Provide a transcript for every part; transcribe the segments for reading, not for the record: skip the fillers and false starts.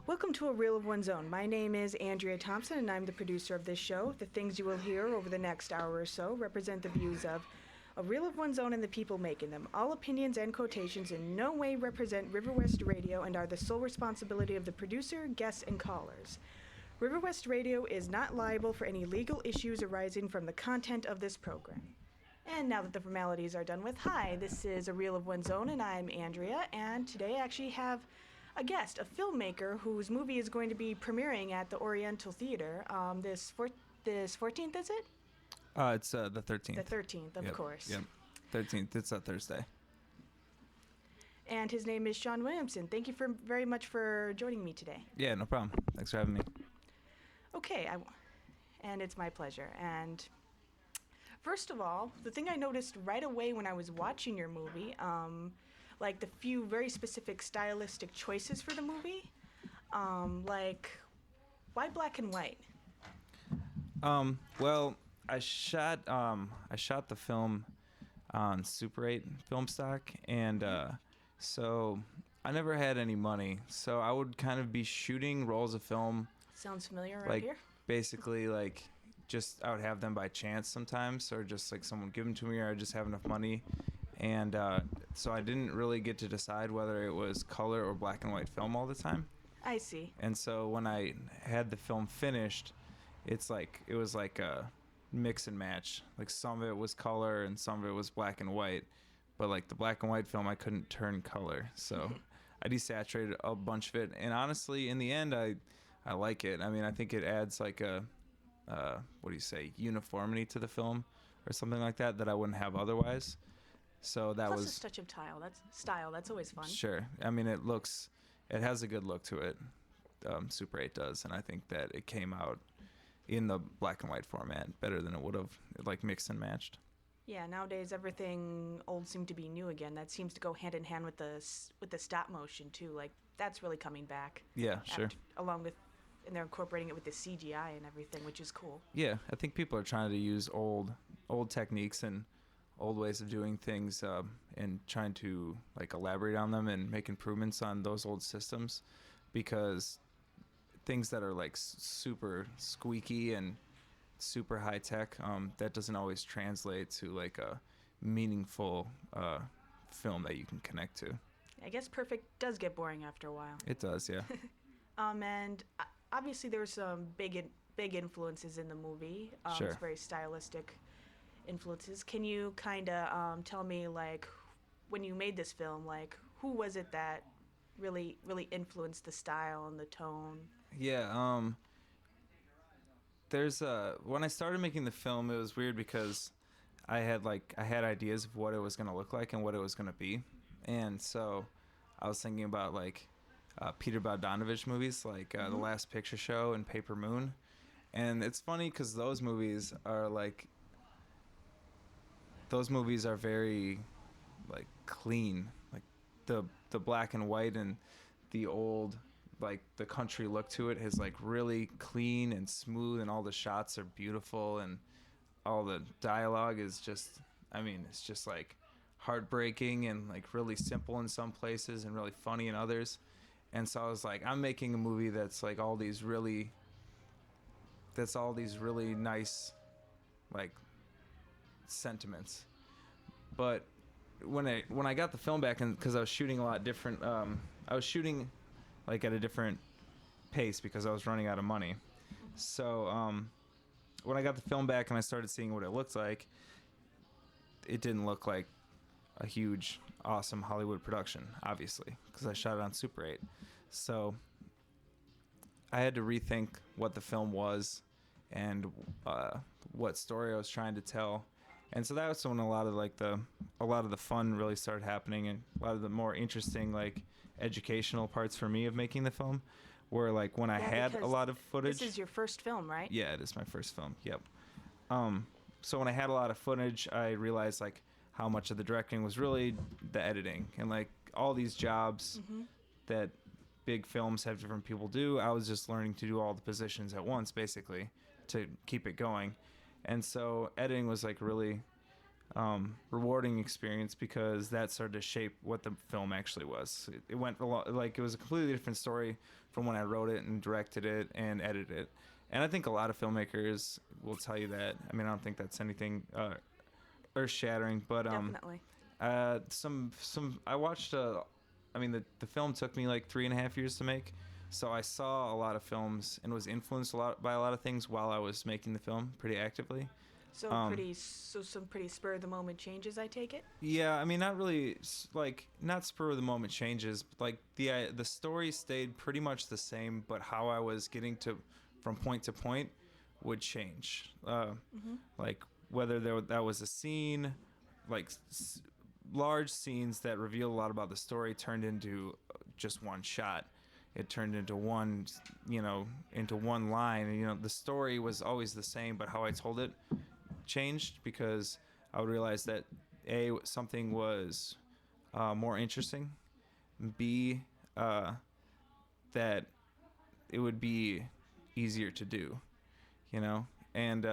Welcome to A Reel of One's Own. My name is Andrea Thompson, and I'm the producer of this show. The things you will hear over the next hour or so represent the views of A Reel of One's Own and the people making them. All opinions and quotations in no way represent River West Radio and are the sole responsibility of the producer, guests, and callers. River West Radio is not liable for any legal issues arising from the content of this program. And now that the formalities are done with, hi, this is A Reel of One's Own, and I'm Andrea, and today I actually have a guest, a filmmaker whose movie is going to be premiering at the Oriental Theater this 14th, is it? It's the 13th. The 13th, of course. Yep, 13th. It's a Thursday. And his name is Sean Williamson. Thank you very much for joining me today. Yeah, no problem. Thanks for having me. Okay, and it's my pleasure. And first of all, the thing I noticed right away when I was watching your movie, like the few very specific stylistic choices for the movie, like why black and white? Well, I shot the film on Super 8 film stock, and so I never had any money, so I would kind of be shooting rolls of film. Sounds familiar right here. Basically, like, just I would have them by chance sometimes, or just like someone give them to me, or I just have enough money. And so I didn't really get to decide whether it was color or black and white film all the time. I see. And so when I had the film finished, it was like a mix and match. Like, some of it was color and some of it was black and white. But like the black and white film, I couldn't turn color. So I desaturated a bunch of it. And honestly, in the end, I like it. I mean, I think it adds like a, uniformity to the film or something like that I wouldn't have otherwise. So that Plus was a touch of style. That's always fun. Sure. I mean, it has a good look to it. Super 8 does, and I think that it came out in the black and white format better than it would have, like, mixed and matched. Yeah, nowadays everything old seemed to be new again. That seems to go hand in hand with the stop motion too. Like, that's really coming back. Yeah, sure. And they're incorporating it with the CGI and everything, which is cool. Yeah, I think people are trying to use old techniques and old ways of doing things, and trying to like elaborate on them and make improvements on those old systems, because things that are like super squeaky and super high tech, that doesn't always translate to like a meaningful film that you can connect to. I guess perfect does get boring after a while. It does, yeah. And obviously there were some big influences in the movie. Sure. It's very stylistic influences. Can you kind of tell me, like, when you made this film, like, who was it that really influenced the style and the tone? Yeah, when I started making the film, it was weird because I had ideas of what it was going to look like and what it was going to be. And so I was thinking about like Peter Bogdanovich movies, like The Last Picture Show and Paper Moon. And it's funny because those movies are very like clean, like the black and white and the old, like the country look to it is like really clean and smooth, and all the shots are beautiful, and all the dialogue is just, I mean, it's just like heartbreaking and like really simple in some places and really funny in others. And so I was like, I'm making a movie that's all these really nice like sentiments. But when I got the film back, and because I was shooting a lot different, I was shooting like at a different pace because I was running out of money. So when I got the film back and I started seeing what it looked like, it didn't look like a huge, awesome Hollywood production, obviously, because I shot it on Super 8. So I had to rethink what the film was and what story I was trying to tell. And so that was when a lot of the fun really started happening, and a lot of the more interesting, like, educational parts for me of making the film were like when I had a lot of footage. This is your first film, right? Yeah, it is my first film. Yep. So when I had a lot of footage, I realized like how much of the directing was really the editing, and like all these jobs that big films have different people do. I was just learning to do all the positions at once, basically, to keep it going. And so editing was like really rewarding experience because that started to shape what the film actually was. It went a lot, like it was a completely different story from when I wrote it and directed it and edited it. And I think a lot of filmmakers will tell you that. I mean, I don't think that's anything earth-shattering, but Definitely. some I watched. I mean, the film took me like 3.5 years to make, so I saw a lot of films and was influenced a lot by a lot of things while I was making the film pretty actively. So some pretty spur of the moment changes, I take it. Yeah, I mean, not really like not spur of the moment changes. But, like the story stayed pretty much the same, but how I was getting to from point to point would change. Like whether that was a scene, like large scenes that reveal a lot about the story turned into just one shot. It turned into one, into one line. And, the story was always the same, but how I told it changed because I would realize that something was more interesting, B that it would be easier to do, and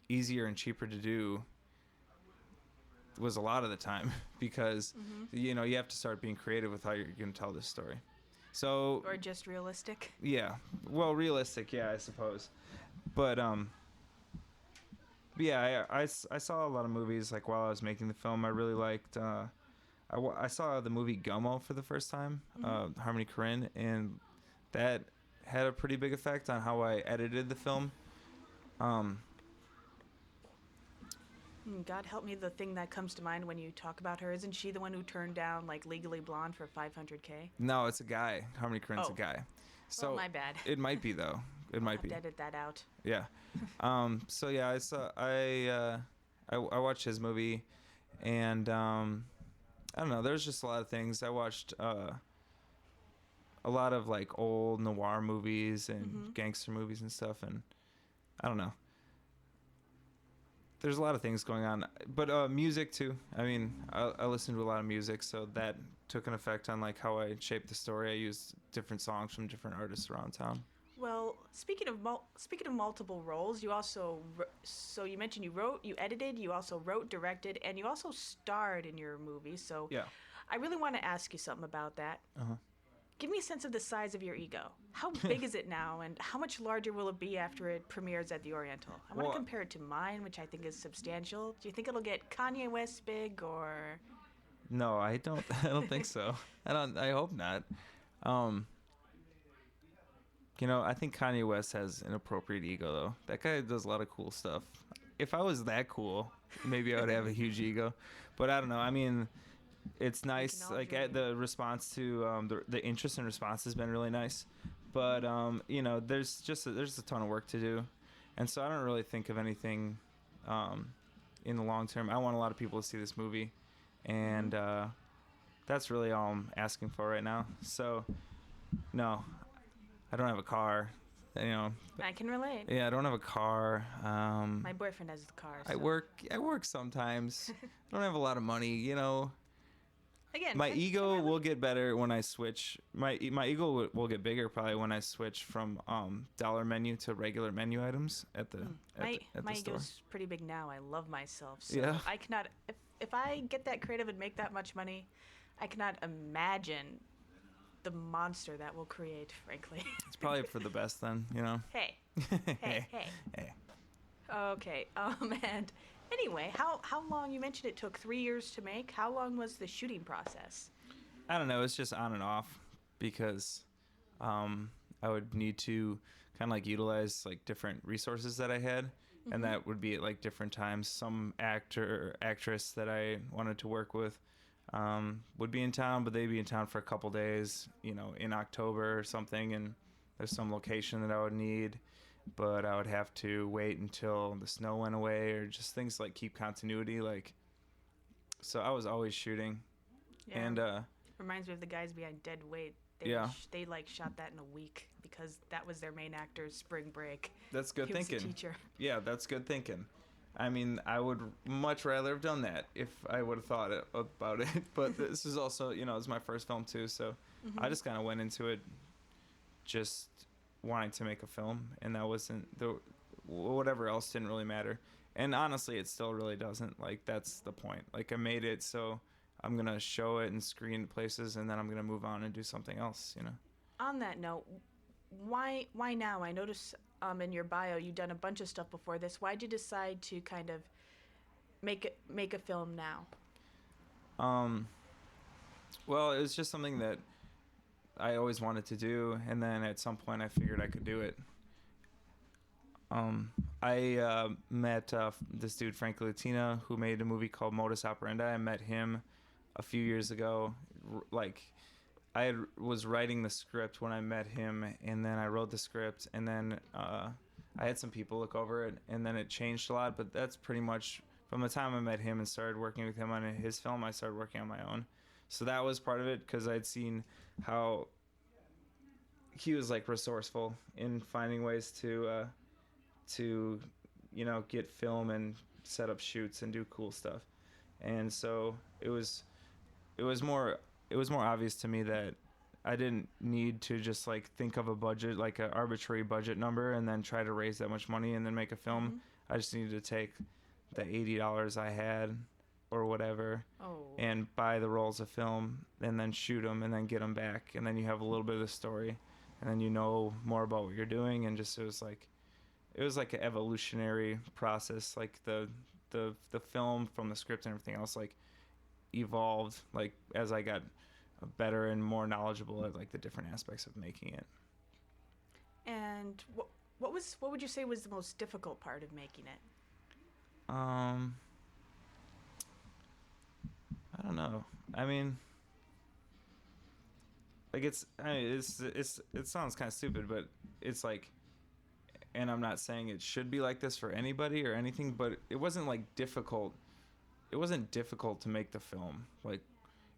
easier and cheaper to do was a lot of the time because you have to start being creative with how you're going to tell this story. So or just realistic. Yeah, well, realistic, yeah, I suppose, but yeah, I saw a lot of movies like while I was making the film. I really liked. I saw the movie Gummo for the first time, Harmony Korine, and that had a pretty big effect on how I edited the film. God help me, the thing that comes to mind when you talk about her, isn't she the one who turned down like Legally Blonde for $500K? No, it's a guy. Harmony Korine's Oh. a guy. So Well, my bad. It might be though. It might I'll have be. to edit that out. Yeah. So yeah, I watched his movie, and I don't know. There's just a lot of things. I watched a lot of like old noir movies and gangster movies and stuff, and I don't know. There's a lot of things going on, but music too. I mean, I listen to a lot of music, so that took an effect on like how I shaped the story. I used different songs from different artists around town. Well, speaking of multiple roles, you also so you mentioned you edited, you also wrote, directed, and you also starred in your movie. So Yeah. I really want to ask you something about that. Uh-huh. Give me a sense of the size of your ego. How big is it now, and how much larger will it be after it premieres at the Oriental? I want Well, to compare it to mine, which I think is substantial. Do you think it'll get Kanye West big, or? No, I don't. I don't think so. I hope not. I think Kanye West has an appropriate ego, though. That guy does a lot of cool stuff. If I was that cool, maybe I would have a huge ego. But I don't know. I mean, it's nice. all Like dream. the response to the interest and response has been really nice. But there's a ton of work to do, and so I don't really think of anything in the long term. I want a lot of people to see this movie, and that's really all I'm asking for right now. So, no. I don't have a car, I can relate. Yeah, I don't have a car. My boyfriend has the car. So. I work sometimes. I don't have a lot of money, Again, My can ego relate. will get better when I switch. My ego will get bigger probably when I switch from dollar menu to regular menu items at the at My the store. ego's pretty big now. I love myself. So Yeah. I cannot. If I get that creative and make that much money, I cannot imagine the monster that will create. Frankly. It's probably for the best then, Hey. Hey. Hey. Okay. And anyway, how long, you mentioned it took 3 years to make. How long was the shooting process? I don't know. It's just on and off because I would need to kind of like utilize like different resources that I had, and that would be at like different times. Some actor or actress that I wanted to work with would be in town, but they'd be in town for a couple days, in October or something, and there's some location that I would need, but I would have to wait until the snow went away or just things like keep continuity. Like, so I was always shooting, Yeah. and Reminds me of the guys behind Dead Weight. Yeah. They like shot that in a week because that was their main actor's spring break. that's good He was thinking. a teacher. Yeah, that's good thinking. I mean, I would much rather have done that if I would have thought about it. But this is also, it's my first film too, so I just kind of went into it just wanting to make a film, and that wasn't whatever else didn't really matter. And honestly, it still really doesn't. Like, that's the point. Like, I made it, so I'm going to show it and screen places, and then I'm going to move on and do something else, you know? On that note, why now? I notice in your bio you've done a bunch of stuff before this. Why'd you decide to kind of make a film now? Um, well, it was just something that I always wanted to do, and then at some point I figured I could do it. I met this dude, Frank Latina, who made a movie called Modus Operandi. I met him a few years ago. Like, was writing the script when I met him, and then I wrote the script, and then I had some people look over it, and then it changed a lot. But that's pretty much from the time I met him and started working with him on his film, I started working on my own. So that was part of it, because I'd seen how he was like resourceful in finding ways to get film and set up shoots and do cool stuff. And so it was more obvious to me that I didn't need to just like think of a budget, like an arbitrary budget number, and then try to raise that much money and then make a film. Mm-hmm. I just needed to take the $80 I had or whatever and buy the rolls of film and then shoot them and then get them back, and then you have a little bit of the story, and then you know more about what you're doing. And just it was like an evolutionary process. Like the film from the script and everything else like evolved like as I got better and more knowledgeable at like the different aspects of making it. And what would you say was the most difficult part of making it? I don't know. I mean, like it sounds kind of stupid, but it's like, and I'm not saying it should be like this for anybody or anything, but it wasn't like difficult. It wasn't difficult to make the film. Like,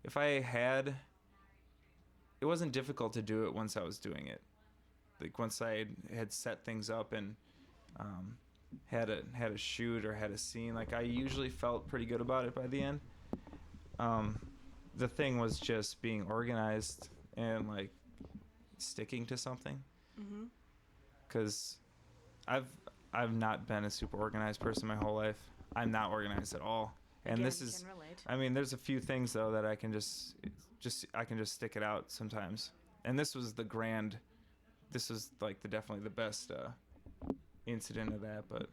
it wasn't difficult to do it once I was doing it. Like once I had set things up and had a shoot or had a scene, like I usually felt pretty good about it by the end. The thing was just being organized and like sticking to something. Mm-hmm. Because I've not been a super organized person my whole life. I'm not organized at all. And Again, this is, can relate. I mean, there's a few things though that I can just stick it out sometimes. And this was like definitely the best incident of that. But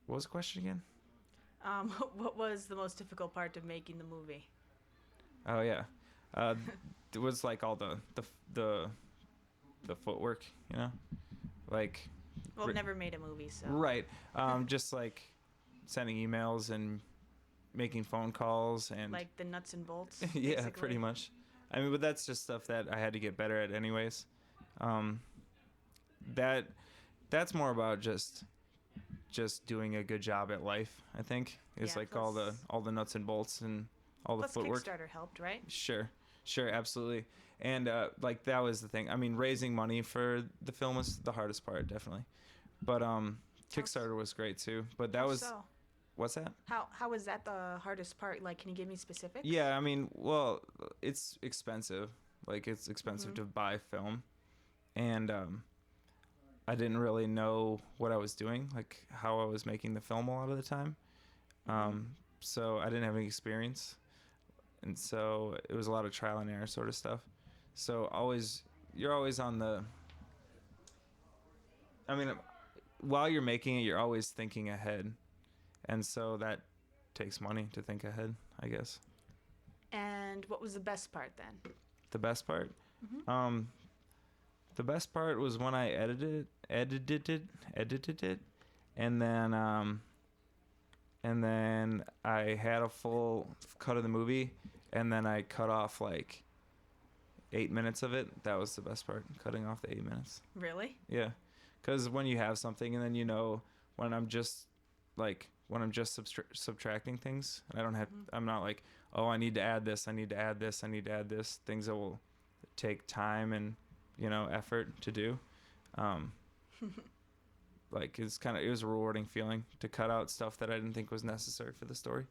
what was the question again? What was the most difficult part of making the movie? Oh yeah, it was like all the footwork, you know, like. Well, I've never made a movie, so. Right, just like sending emails and making phone calls and. Like the nuts and bolts. Yeah, basically. pretty much. I mean, but that's just stuff that I had to get better at, anyways. That's more about just doing a good job at life. I think it's Yeah, like plus- all the nuts and bolts and all the Plus footwork. Kickstarter helped, right? Sure, absolutely. And like that was the thing. I mean, raising money for the film was the hardest part, definitely. But Kickstarter was great too. But that was So, what's that? how was that the hardest part? Like, can you give me specifics? Yeah, I mean, well, it's expensive. Like it's expensive to buy film, and I didn't really know what I was doing, like how I was making the film a lot of the time. So I didn't have any experience, and so it was a lot of trial and error sort of stuff. So you're always on the. I mean, while you're making it, you're always thinking ahead, and so that takes money to think ahead, I guess. And what was the best part then? The best part, the best part was when I edited it, and then I had a full cut of the movie, and then I cut off like 8 minutes of it. That was the best part, cutting off the 8 minutes. Really? Yeah, because when you have something, and then you know when I'm just subtracting things, and I don't have, I'm not like, oh, I need to add this, I need to add this, I need to add this, things that will take time and effort to do. Like it was a rewarding feeling to cut out stuff that I didn't think was necessary for the story.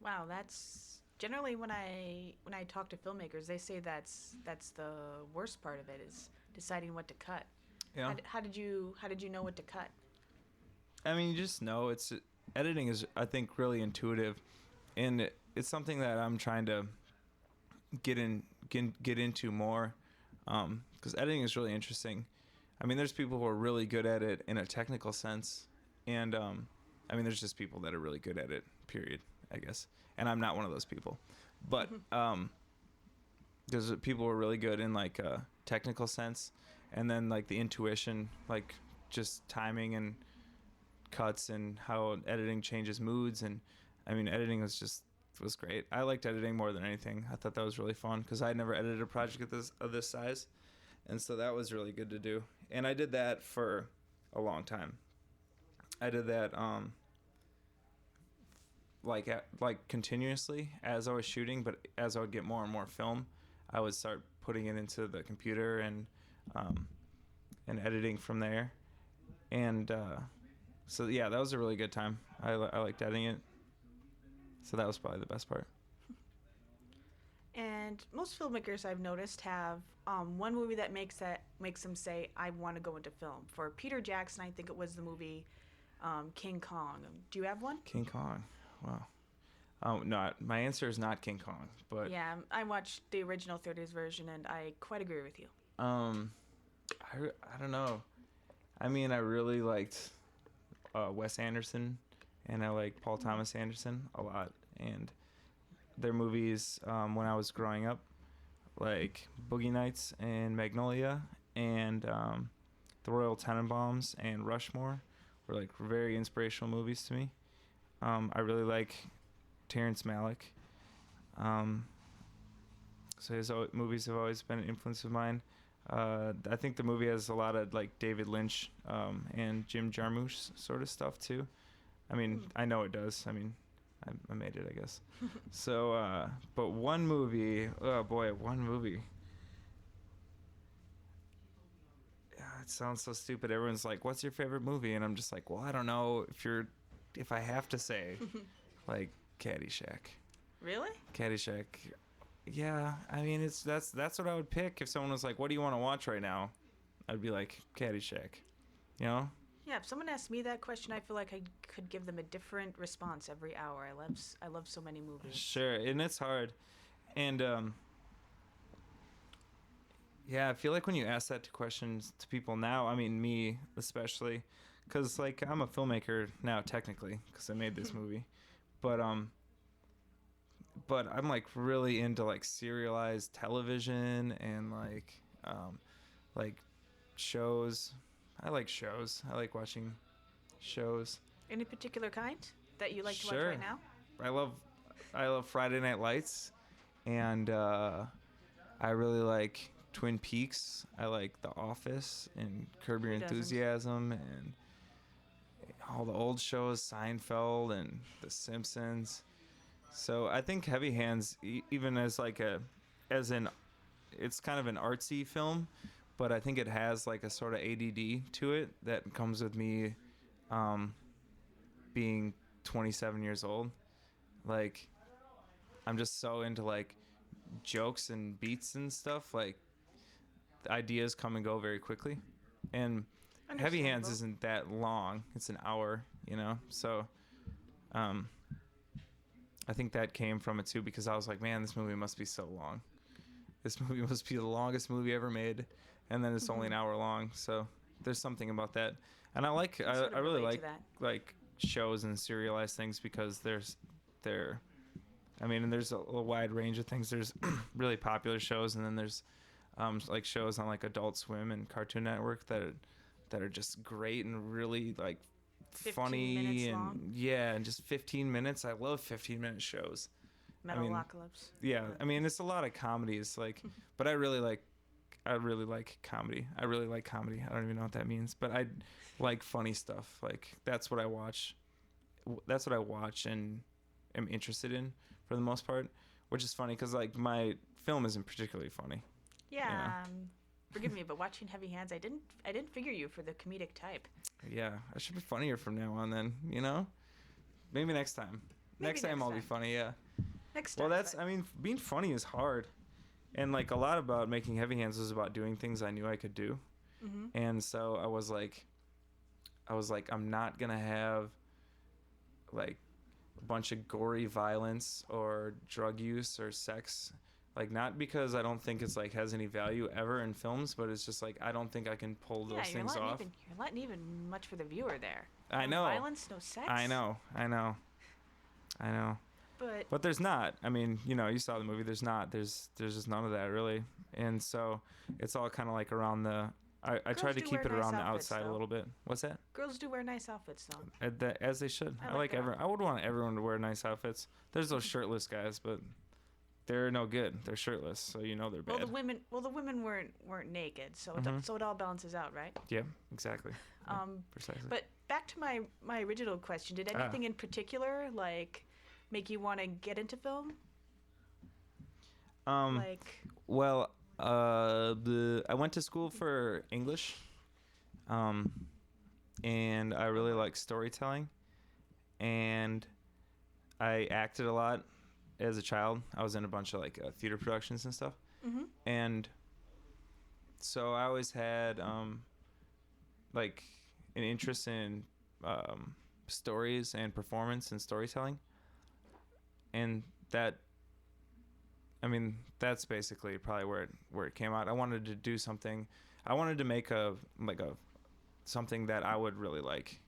Wow, that's generally when I talk to filmmakers, they say that's the worst part of it is deciding what to cut. Yeah. How did you know what to cut? I mean, you just know editing is, I think, really intuitive, and it's something that I'm trying to get into more, because editing is really interesting. I mean, there's people who are really good at it in a technical sense, and I mean, there's just people that are really good at it. Period, I guess. And I'm not one of those people, but there's people who are really good in like a technical sense, and then like the intuition, like just timing and cuts and how editing changes moods. And I mean, editing was great. I liked editing more than anything. I thought that was really fun because I had never edited a project of this size, and so that was really good to do. And I did that for a long time. I did that like continuously as I was shooting, but as I would get more and more film, I would start putting it into the computer and editing from there. And so yeah, that was a really good time. I liked editing it. So that was probably the best part. And most filmmakers I've noticed have one movie that makes them say, "I want to go into film." For Peter Jackson, I think it was the movie King Kong. Do you have one? King Kong. Wow. No, my answer is not King Kong, but Yeah, I watched the original 30s version, and I quite agree with you. I don't know. I mean, I really liked Wes Anderson, and I like Paul Thomas Anderson a lot, and their movies when I was growing up, like Boogie Nights and Magnolia and The Royal Tenenbaums and Rushmore were like very inspirational movies to me. I really like Terrence Malick. So his movies have always been an influence of mine. I think the movie has a lot of like David Lynch and Jim Jarmusch sort of stuff too. I mean, I know it does. I mean, I made it, I guess. So, but one movie, oh boy, one movie. It sounds so stupid. Everyone's like, "What's your favorite movie?" And I'm just like, "Well, I don't know. If I have to say, like Caddyshack." Really? Caddyshack. Yeah, I mean, that's what I would pick if someone was like, "What do you want to watch right now?" I'd be like, Caddyshack. You know? Yeah, if someone asked me that question, I feel like I could give them a different response every hour. I love so many movies. Sure, and it's hard. And yeah, I feel like when you ask that to questions to people now, I mean, me especially, because like I'm a filmmaker now technically because I made this movie, but I'm like really into like serialized television and like shows. I like shows. I like watching shows. Any particular kind that you like to watch Sure. right now? I love Friday Night Lights, and I really like Twin Peaks. I like The Office and Curb Your Who doesn't? Enthusiasm and all the old shows, Seinfeld and The Simpsons. So I think Heavy Hands, even as it's kind of an artsy film, but I think it has like a sort of ADD to it that comes with me being 27 years old. Like, I'm just so into like jokes and beats and stuff. Like, the ideas come and go very quickly. And Heavy Hands isn't that long. It's an hour, you know? So I think that came from it too, because I was like, man, this movie must be so long. This movie must be the longest movie ever made. And then it's only an hour long. So there's something about that. And I really like shows and serialized things because there's a wide range of things. There's really popular shows, and then there's like shows on like Adult Swim and Cartoon Network that are just great and really like 15 funny minutes and long? yeah, and just 15 minutes. I love 15-minute shows. Metalocalypse. Yeah, I mean, it's a lot of comedies, like, but I really like comedy. I really like comedy. I don't even know what that means, but I like funny stuff. Like, that's what I watch. That's what I watch and am interested in for the most part, which is funny because like my film isn't particularly funny. Yeah. Forgive me, but watching Heavy Hands, I didn't figure you for the comedic type. Yeah, I should be funnier from now on then, you know? Maybe next time. Next time I'll be funny, yeah. Next time. Well, I mean, being funny is hard. And like a lot about making Heavy Hands was about doing things I knew I could do. Mm-hmm. And so I was like, I was like, I'm not gonna have like a bunch of gory violence or drug use or sex. Like, not because I don't think it's like has any value ever in films, but it's just like I don't think I can pull Yeah, those things off. you're letting even much for the viewer there. I No know. violence, no sex. I know. But There's not. I mean, you saw the movie. There's not. There's just none of that really. And so it's all kind of like around the. I Girls tried to do keep wear it around nice the outfits, outside a though. little bit. What's that? girls do wear nice outfits, though. As they should. I I like like that. everyone. I would want everyone to wear nice outfits. There's those shirtless guys, but they're no good. They're shirtless, so they're bad. Well, the women weren't naked, so Mhm. so it all balances out, right? Yeah, exactly. Precisely. But back to my original question: did anything in particular like make you want to get into film? Like, Well, I went to school for English, and I really like storytelling, and I acted a lot as a child. I was in a bunch of like theater productions and stuff, and so I always had like an interest in stories and performance and storytelling, and that's basically probably where it came out. I wanted to do something. I wanted to make a something that I would really like,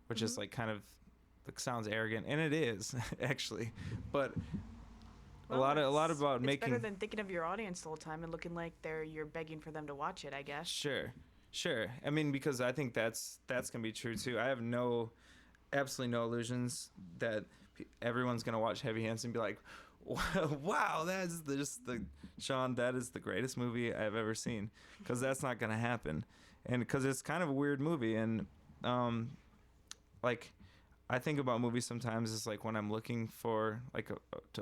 which is like kind of like sounds arrogant, and it is actually, but a lot about making. It's better than thinking of your audience the whole time and looking like you're begging for them to watch it, I guess. Sure. I mean, because I think that's gonna be true too. I have absolutely no illusions that everyone's gonna watch Heavy Hands and be like, wow, that's just the Sean. That is the greatest movie I've ever seen, because that's not gonna happen, and because it's kind of a weird movie, and like I think about movies sometimes as like when I'm looking for like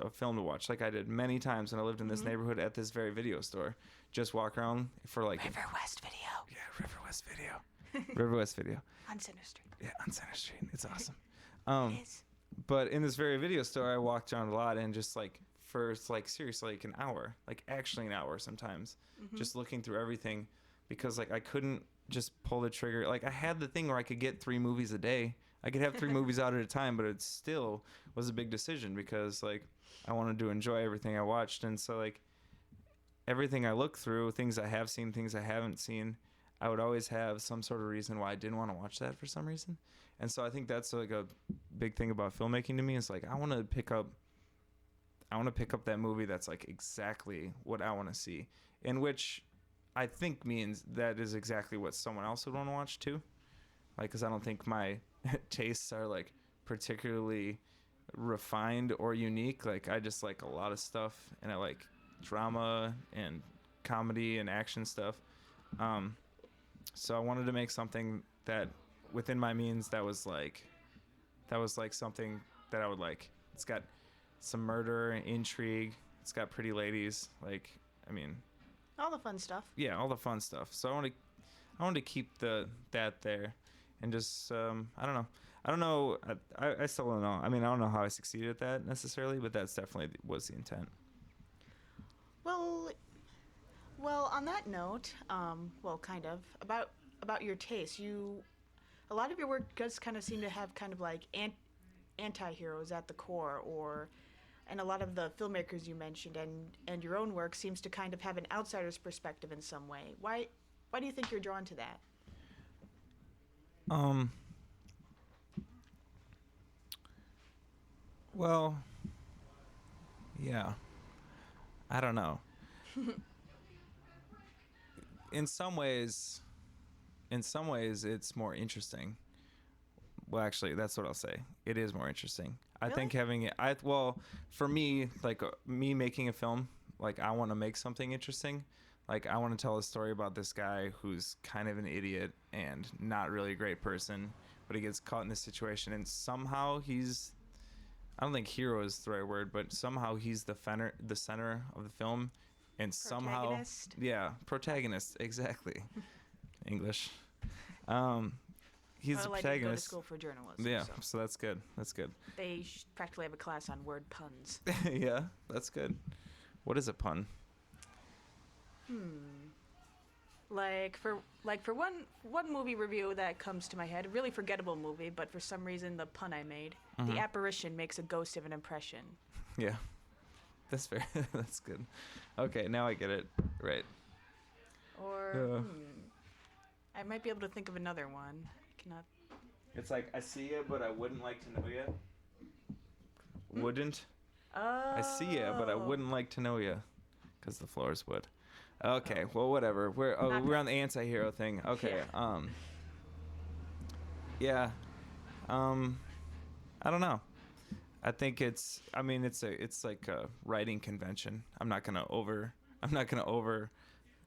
a film to watch, like I did many times when I lived in this neighborhood at this very video store. Just walk around for like River West Video. Yeah, River West Video. River West Video. On Center Street. Yeah, on Center Street. It's awesome. It is. But in this very video store, I walked around a lot and just like for like seriously like an hour, like actually an hour sometimes, just looking through everything, because like I couldn't just pull the trigger. Like I had the thing where I could get 3 movies a day. I could have 3 movies out at a time, but it still was a big decision because like I wanted to enjoy everything I watched, and so like everything I look through, things I have seen, things I haven't seen, I would always have some sort of reason why I didn't want to watch that for some reason. And so I think that's like a big thing about filmmaking to me, is like I want to pick up that movie that's like exactly what I want to see, in which I think means that is exactly what someone else would want to watch too. Like, because I don't think my tastes are like particularly refined or unique. Like I just like a lot of stuff, and I like drama and comedy and action stuff. So I wanted to make something that within my means that was like something that I would like. It's got some murder and intrigue. It's got pretty ladies. Like, I mean, All the fun stuff. yeah, all the fun stuff. So I wanted to keep that there, and just I don't know. I still don't know. I mean, I don't know how I succeeded at that necessarily, but that's definitely was the intent. Well, on that note, kind of about your taste. A lot of your work does kind of seem to have kind of like anti-heroes at the core, and a lot of the filmmakers you mentioned and your own work seems to kind of have an outsider's perspective in some way. Why do you think you're drawn to that? Well, yeah. I don't know. In some ways it's more interesting. Well, actually, that's what I'll say. It is more interesting. I think having it for me, like me making a film, like I want to make something interesting. Like I want to tell a story about this guy who's kind of an idiot and not really a great person, but he gets caught in this situation, and somehow I don't think hero is the right word, but somehow he's the center of the film, and somehow protagonist, exactly. English. He's the I didn't go to protagonist. school for journalism. Yeah, So so that's good. That's good. they practically have a class on word puns. Yeah, that's good. What is a pun? For one movie review that comes to my head, a really forgettable movie, but for some reason the pun I made, The Apparition makes a ghost of an impression. Yeah, that's fair. That's good. Okay, now I get it. Right. Or I might be able to think of another one. I cannot. It's like I see you, but I wouldn't like to know you. Wouldn't. Oh. I see you, but I wouldn't like to know you, because the floor is wood. Okay, well, whatever. We're on the anti-hero thing. Okay. Yeah. I don't know. I think it's like a writing convention. I'm not gonna over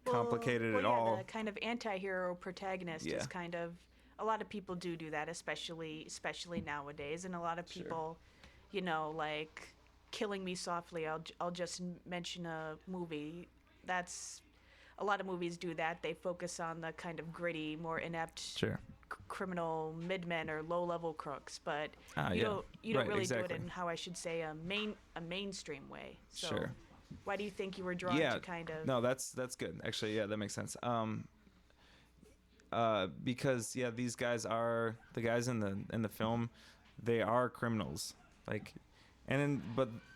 complicate it at all. The kind of anti-hero protagonist Yeah. is kind of, a lot of people do that, especially nowadays, and a lot of Sure. people, like Killing Me Softly. I'll just mention a movie. That's a lot of movies do that. They focus on the kind of gritty, more inept Sure. criminal midmen or low-level crooks, but Ah, you yeah. don't Right, really do exactly. it in, how I should say, a mainstream way. So Sure. why do you think you were drawn Yeah. to kind of? No, that's good. Actually, yeah, that makes sense. Because these guys are the guys in the film. They are criminals, but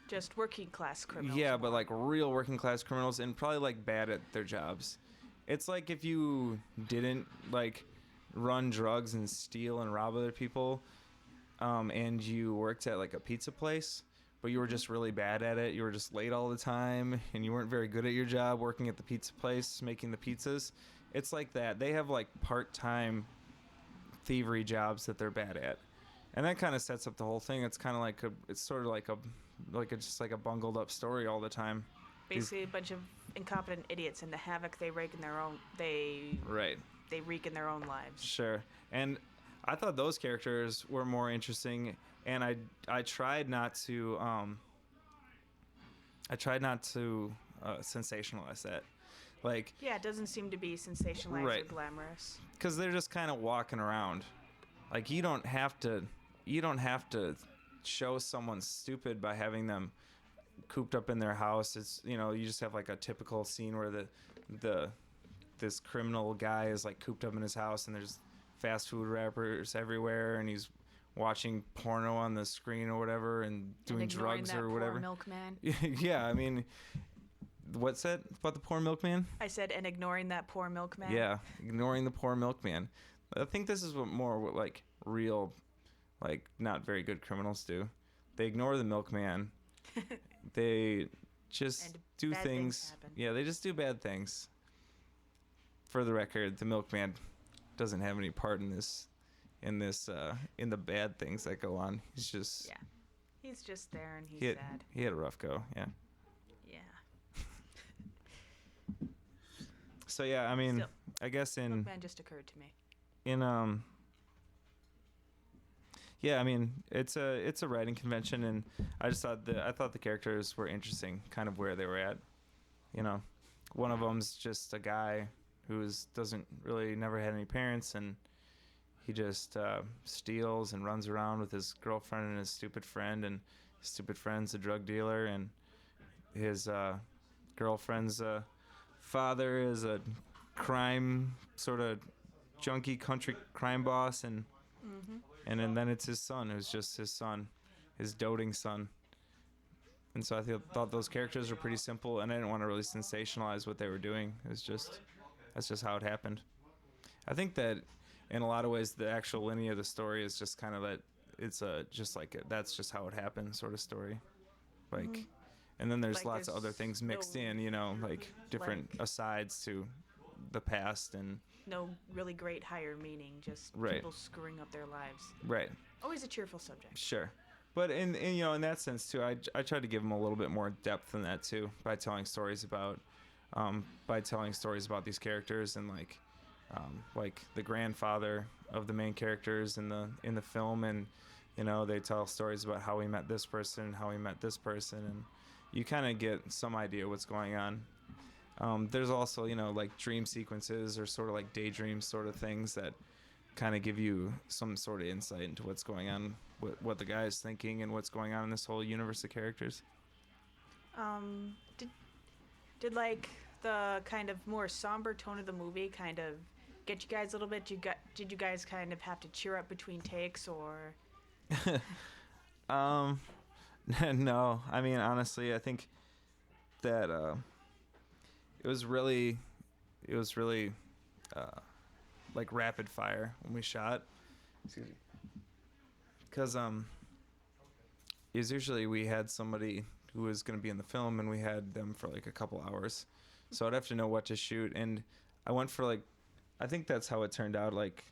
Just working class criminals. yeah, but more. like real working class criminals, and probably like bad at their jobs. It's like if you didn't like run drugs and steal and rob other people, and you worked at like a pizza place, but you were just really bad at it. You were just late all the time, and you weren't very good at your job working at the pizza place making the pizzas. It's like that. They have like part-time thievery jobs that they're bad at, and that kind of sets up the whole thing. It's kind of like just like a bungled up story all the time. Basically a bunch of incompetent idiots, and the havoc they wreak in their own Right. they wreak in their own lives. Sure. And I thought those characters were more interesting, and I tried not to sensationalize that. Like, Yeah, it doesn't seem to be sensationalized Right. or glamorous. because they're just kind of walking around. Like, you don't have to show someone stupid by having them cooped up in their house. It's, you just have like a typical scene where this criminal guy is like cooped up in his house, and there's fast food wrappers everywhere, and he's watching porno on the screen or whatever, and doing and ignoring drugs that or poor whatever. milkman. Yeah, I mean, what's that about the poor milkman? I said, and ignoring that poor milkman. Yeah, ignoring the poor milkman. I think this is what like real, like not very good criminals do. They ignore the milkman. They just And do bad things happen. Yeah, they just do bad things. For the record, the milkman doesn't have any part in the bad things that go on. He's just Yeah. He's just there, and he's he had, sad. he had a rough go. Yeah. Yeah. So yeah, I mean, Still. I guess Milkman just occurred to me. yeah, I mean, it's a writing convention, and I thought the characters were interesting, kind of where they were at. One of them's just a guy doesn't really never had any parents, and he just steals and runs around with his girlfriend and his stupid friend, and his stupid friend's a drug dealer, and his girlfriend's father is a crime sort of junkie country crime boss, and then it's his son, who's just his son, his doting son. And so I thought those characters were pretty simple, and I didn't want to really sensationalize what they were doing. That's just how it happened. I think that in a lot of ways the actual lineage of the story is just kind of that it's that's just how it happened sort of story. Like, and then there's Like lots of there's other things mixed no, in, like different asides to the past and No really great higher meaning, just Right. people screwing up their lives. right. Always a cheerful subject. Sure. But in that sense too, I tried to give them a little bit more depth than that too by telling stories about these characters, and like the grandfather of the main characters in the film, and they tell stories about how he met this person, how he met this person, and you kind of get some idea what's going on. There's also like dream sequences or sort of like daydream sort of things that kind of give you some sort of insight into what's going on, what the guy is thinking, and what's going on in this whole universe of characters. Did like the kind of more somber tone of the movie kind of get you guys a little bit? Did you guys kind of have to cheer up between takes, or? um, no. I mean, honestly, I think that it was really, uh, like rapid fire when we shot. Excuse me. Because is usually we had somebody who was going to be in the film, and we had them for like a couple hours, so I'd have to know what to shoot. And I went for like, I think that's how it turned out. Like,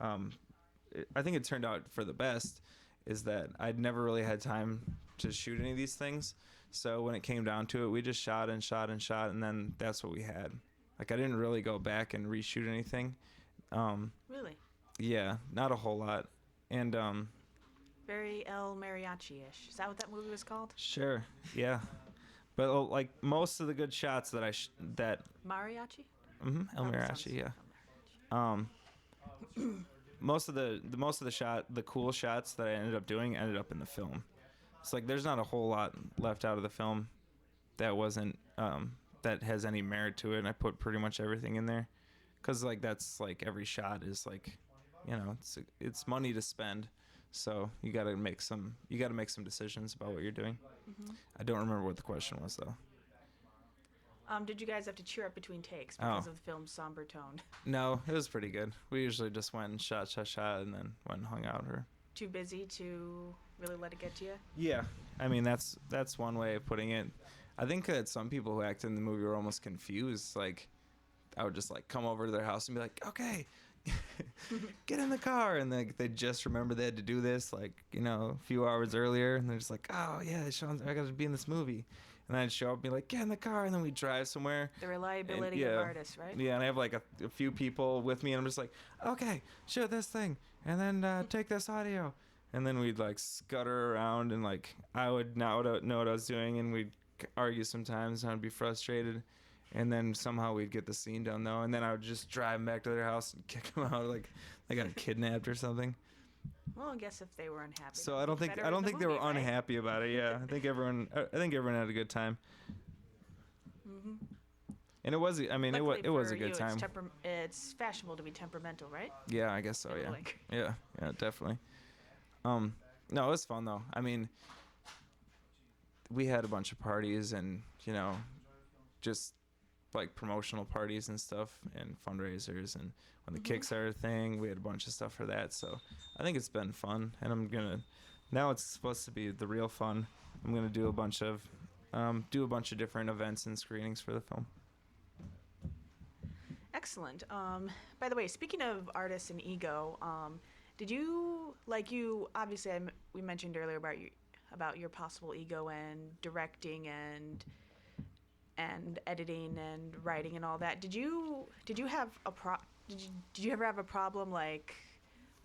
I think it turned out for the best, is that I'd never really had time to shoot any of these things. So when it came down to it, we just shot and shot and shot, and then that's what we had. Like, I didn't really go back and reshoot anything. Really? Yeah, not a whole lot. And Very El Mariachi-ish. Is that what that movie was called? sure, yeah. But like most of the good shots that Mariachi? El Oh, that Mariachi, sounds- yeah. El Mariachi. Most of the cool shots that I ended up doing ended up in the film. It's like there's not a whole lot left out of the film that wasn't that has any merit to it. And I put pretty much everything in there, because like that's like every shot is like, it's money to spend, so you got to make some decisions about what you're doing. Mm-hmm. I don't remember what the question was though. Did you guys have to cheer up between takes because Oh. of the film's somber tone? No, it was pretty good. We usually just went and shot, and then went and hung out. Or Too busy to really let it get to you? yeah, I mean that's one way of putting it. I think that some people who acted in the movie were almost confused. Like, I would just like come over to their house and be like, okay, get in the car, and they just remember they had to do this like a few hours earlier, and they're just like, oh yeah, Sean, I got to be in this movie. And then I'd show up and be like, get in the car, and then we'd drive somewhere. The reliability And, of yeah. artists, right? Yeah, and I have like a few people with me, and I'm just like, okay, shoot this thing, and then take this audio. And then we'd like scutter around, and like I would not know what I was doing, and we'd argue sometimes, and I'd be frustrated. And then somehow we'd get the scene done though, and then I would just drive them back to their house and kick them out like they got kidnapped or something. Well, I guess if they were unhappy. So that'd I don't be think better in the they were movie, right? unhappy about it. Yeah, I think everyone had a good time. Mhm. And it was, I mean, Luckily it was for a good you, time. It's fashionable to be temperamental, right? Yeah, I guess so. Yeah, Like, yeah, definitely. No, it was fun though. I mean, we had a bunch of parties, and just like promotional parties and stuff, and fundraisers, and when the Kickstarter thing, we had a bunch of stuff for that. So I think it's been fun, and now it's supposed to be the real fun. I'm gonna do a bunch of different events and screenings for the film. excellent. By the way, speaking of artists and ego, did you obviously we mentioned earlier about your possible ego and directing and editing and writing and all that. Did you have did you ever have a problem like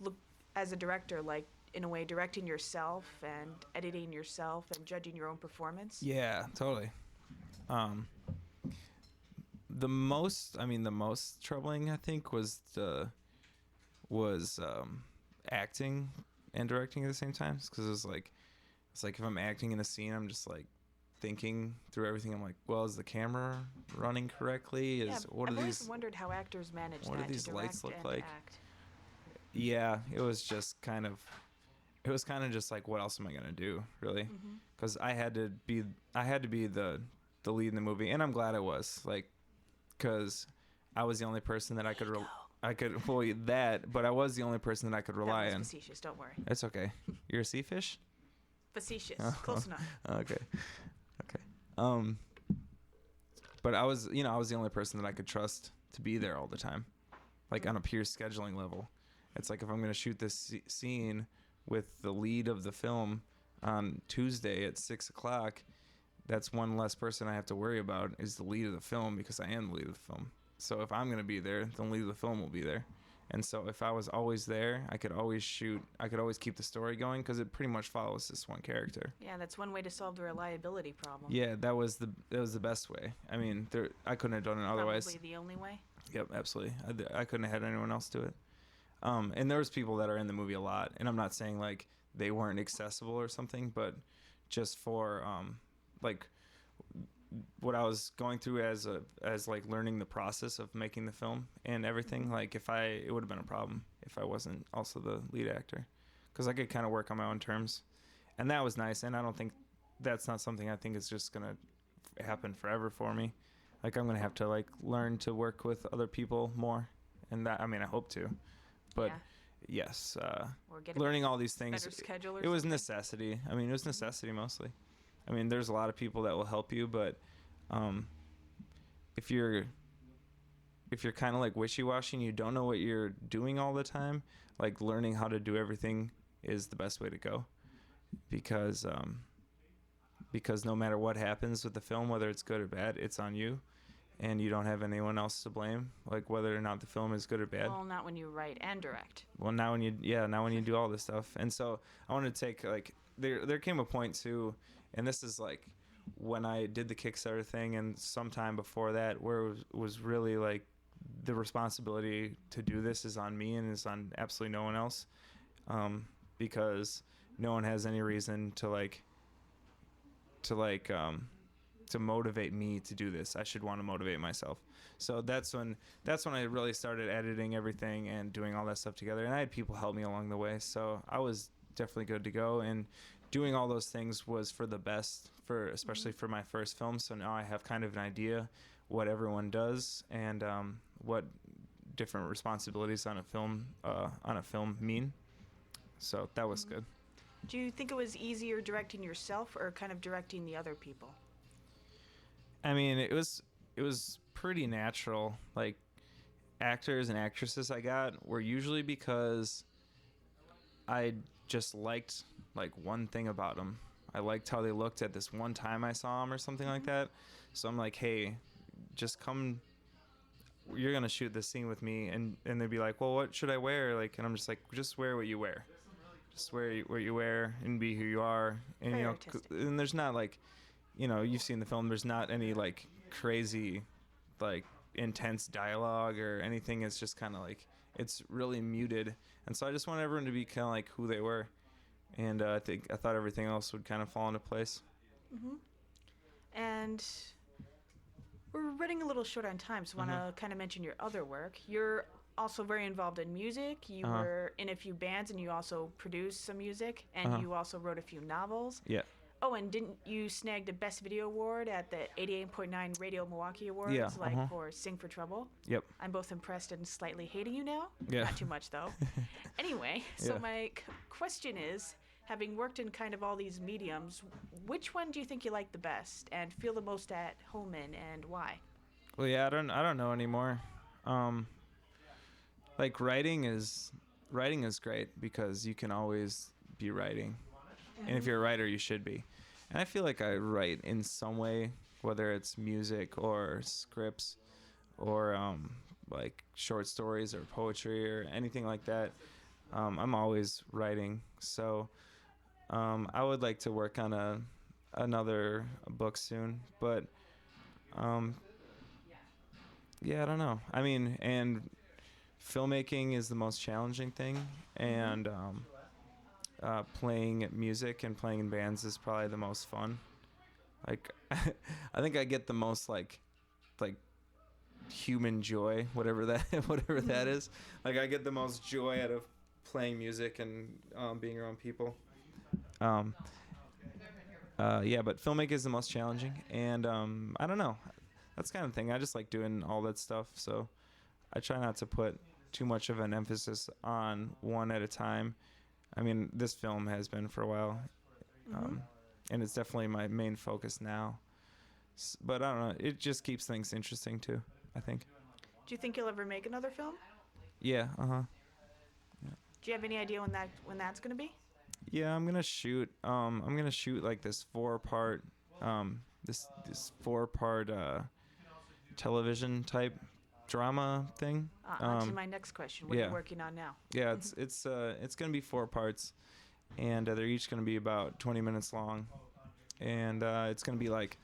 look as a director, like in a way directing yourself and editing yourself and judging your own performance? Yeah, totally. The most troubling, I think, was acting and directing at the same time, because it's like if I'm acting in a scene, I'm just like thinking through everything. I'm like, well, is the camera running correctly? I've always wondered how actors manage what do that these to lights direct look and like? act. Yeah, it was kind of just like, what else am I gonna do, really? Because I had to be the lead in the movie, and I'm glad I was, like, because I was the only person that I could but I was the only person that I could rely That on. was facetious, don't worry. It's okay. You're a sea fish? Facetious, Oh. close enough. Okay. But I was the only person that I could trust to be there all the time, like on a pure scheduling level. It's like, if I'm going to shoot this scene with the lead of the film on Tuesday at 6:00, that's one less person I have to worry about, is the lead of the film, because I am the lead of the film. So if I'm going to be there, the lead of the film will be there. And so if I was always there, I could always keep the story going, because it pretty much follows this one character. Yeah, that's one way to solve the reliability problem. Yeah, that was the best way. I mean, I couldn't have done it otherwise. Probably the only way. Yep, absolutely. I couldn't have had anyone else do it. And there was people that are in the movie a lot, and I'm not saying like they weren't accessible or something, but just for like what I was going through as like learning the process of making the film and everything. Like it would have been a problem if I wasn't also the lead actor, because I could kind of work on my own terms, and that was nice. And I don't think that's not something I think is just gonna happen forever for me. Like I'm gonna have to like learn to work with other people more, and that, I mean, I hope to, but yes, Or get learning all these things. better schedule or It was something? necessity. I mean, it was necessity mostly. I mean, there's a lot of people that will help you, but if you're kind of like wishy-washy and you don't know what you're doing all the time, like learning how to do everything is the best way to go, because no matter what happens with the film, whether it's good or bad, it's on you, and you don't have anyone else to blame, like whether or not the film is good or bad. Well, not when you write and direct. Well, now when you do all this stuff. And so I want to take, like, there came a point too, and this is like when I did the Kickstarter thing and sometime before that, where it was really like the responsibility to do this is on me and is on absolutely no one else, because no one has any reason to motivate me to do this. I should want to motivate myself. So that's when I really started editing everything and doing all that stuff together, and I had people help me along the way, so I was definitely good to go. And doing all those things was for the best, especially for my first film. So now I have kind of an idea what everyone does and what different responsibilities on a film mean. So that was good. Do you think it was easier directing yourself or kind of directing the other people? I mean, it was pretty natural. Like, actors and actresses I got were usually because I just liked like one thing about them. I liked how they looked at this one time I saw them or something like that. So I'm like, hey, just come. You're gonna shoot this scene with me, and they'd be like, well, what should I wear? Like, and I'm just like, just wear what you wear. Just wear what you wear and be who you are. And Very you know, artistic. and there's not like, you know, you've seen the film. There's not any like crazy, like intense dialogue or anything. It's just kind of like, it's really muted. And so I just want everyone to be kind of like who they were. And I thought everything else would kind of fall into place. And we're running a little short on time, so I want to kind of mention your other work. You're also very involved in music. You were in a few bands, and you also produced some music, and you also wrote a few novels. Yeah. Oh, and didn't you snag the Best Video Award at the 88.9 Radio Milwaukee Awards, Yeah, for Sing for Trouble? Yep. I'm both impressed and slightly hating you now. Yeah. Not too much, though. Anyway, so Yeah. my question is, having worked in kind of all these mediums, which one do you think you like the best and feel the most at home in, and why? Well, yeah, I don't know anymore. Like writing is great because you can always be writing. And if you're a writer, you should be. And I feel like I write in some way, whether it's music or scripts or like short stories or poetry or anything like that. I'm always writing. So I would like to work on another book soon. But yeah, I don't know. I mean, and filmmaking is the most challenging thing. And playing music and playing in bands is probably the most fun. Like, I think I get the most like human joy, whatever that is. Like, I get the most joy out of playing music and being around people. Yeah, but filmmaking is the most challenging, and I don't know. That's kind of thing. I just like doing all that stuff, so I try not to put too much of an emphasis on one at a time. I mean, this film has been for a while, and it's definitely my main focus now. But I don't know. It just keeps things interesting, too, I think. Do you think you'll ever make another film? Yeah, Do you have any idea when that's going to be? Yeah, I'm gonna shoot like this four-part television type drama thing. On to my next question. What are you working on now? Yeah, it's gonna be 4 parts, and they're each gonna be about 20 minutes long, and it's gonna be like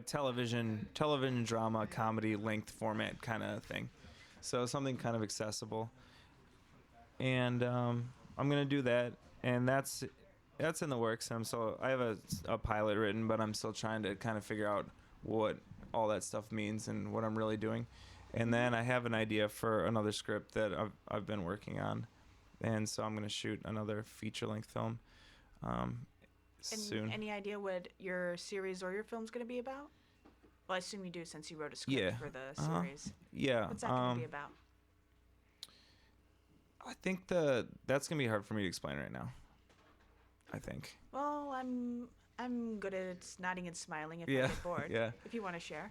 television drama comedy length format kind of thing, so something kind of accessible. And I'm gonna do that, and that's that's in the works. I have a pilot written, but I'm still trying to kind of figure out what all that stuff means and what I'm really doing. And then I have an idea for another script that I've been working on, and so I'm gonna shoot another feature-length film soon. Any idea what your series or your film's going to be about? Well, I assume you do since you wrote a script Yeah. for the series. Yeah. What's that going to be about? I think that's gonna be hard for me to explain right now. I think. Well, I'm good at nodding and smiling if I Yeah. get bored. Yeah. If you want to share.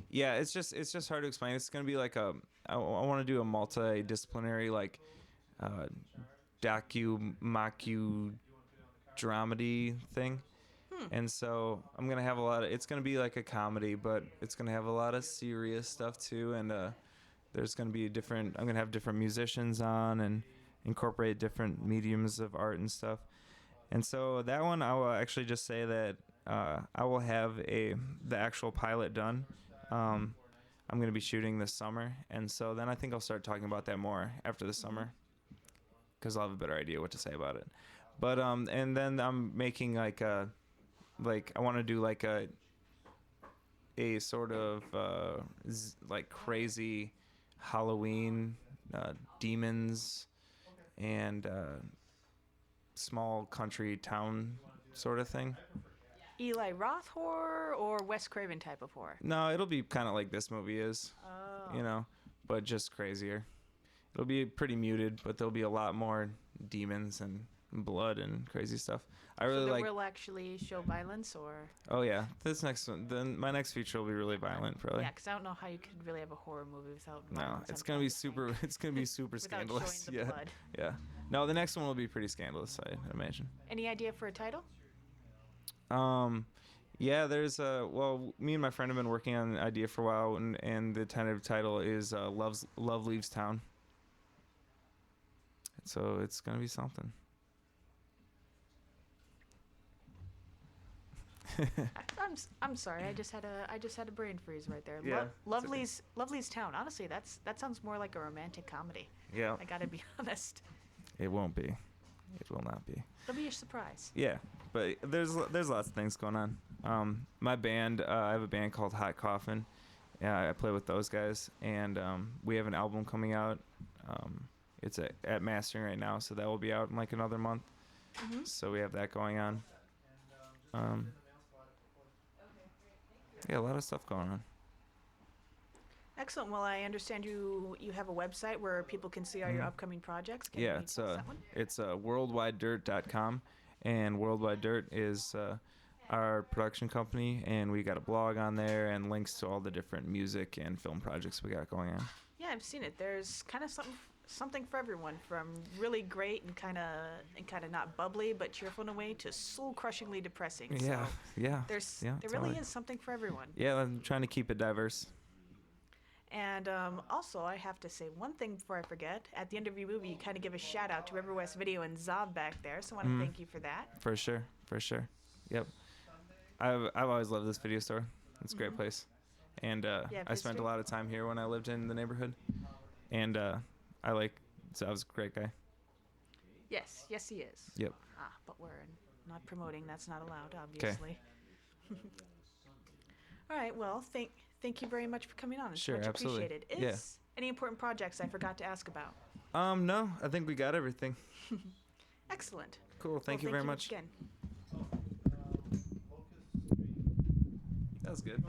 Yeah, it's just hard to explain. It's gonna be like I want to do a multidisciplinary like docu dramedy thing. And so I'm gonna have it's gonna be like a comedy, but it's gonna have a lot of serious stuff too. And there's gonna be I'm gonna have different musicians on and incorporate different mediums of art and stuff. And so that one, I will actually just say that I will have the actual pilot done. I'm going to be shooting this summer, and so then I think I'll start talking about that more after the summer, because I'll have a better idea what to say about it. But and then I'm making I want to do like a sort of like crazy Halloween demons and small country town sort of thing. Eli Roth horror or Wes Craven type of horror? No, it'll be kind of like this movie is, Oh. But just crazier. It'll be pretty muted, but there'll be a lot more demons and blood and crazy stuff. I really So like. will actually show violence, or Oh yeah, this next one. Then my next feature will be really violent, probably. yeah, because I don't know how you could really have a horror movie without No, violence. it's I'm gonna be trying to think. super. It's gonna be super Without scandalous. showing the Yeah, blood. yeah. No, the next one will be pretty scandalous, I imagine. Any idea for a title? Yeah, there's me and my friend have been working on an idea for a while, and the tentative title is Love Leaves Town. So it's gonna be something. I'm sorry. I just had a brain freeze right there. Yeah, it's okay. Lovely's Town. Honestly, that sounds more like a romantic comedy. Yeah, I gotta be honest. it won't be. It will not be. It'll be a surprise. Yeah, but there's lots of things going on. My band, I have a band called Hot Coffin. Yeah, I play with those guys, and we have an album coming out. It's at mastering right now, so that will be out in like another month. Mm-hmm. So we have that going on. Yeah, a lot of stuff going on. Excellent. Well, I understand you have a website where people can see all your Mhm. upcoming projects. Can Yeah, you it's tell us that one? worldwidedirt.com, and Worldwide Dirt is our production company, and we got a blog on there and links to all the different music and film projects we got going on. Yeah, I've seen it. There's kind of something for everyone, from really great and kind of not bubbly but cheerful in a way to soul-crushingly depressing. Yeah, So yeah. there totally. really is something for everyone. Yeah, I'm trying to keep it diverse. And also, I have to say one thing before I forget. At the end of your movie, you kind of give a shout out to River West Video and Zob back there, so I want to thank you for that. For sure. Yep. I've always loved this video store. It's a great place, and I spent history. a lot of time here when I lived in the neighborhood, and Zob's a great guy. Yes, he is. Yep. But we're not promoting. That's not allowed, obviously. All right. Well, thank you very much for coming on. It's Sure, much absolutely. appreciated. Yeah. Is any important projects I forgot to ask about? No, I think we got everything. Excellent. Cool. Thank you very much. Again. That was good.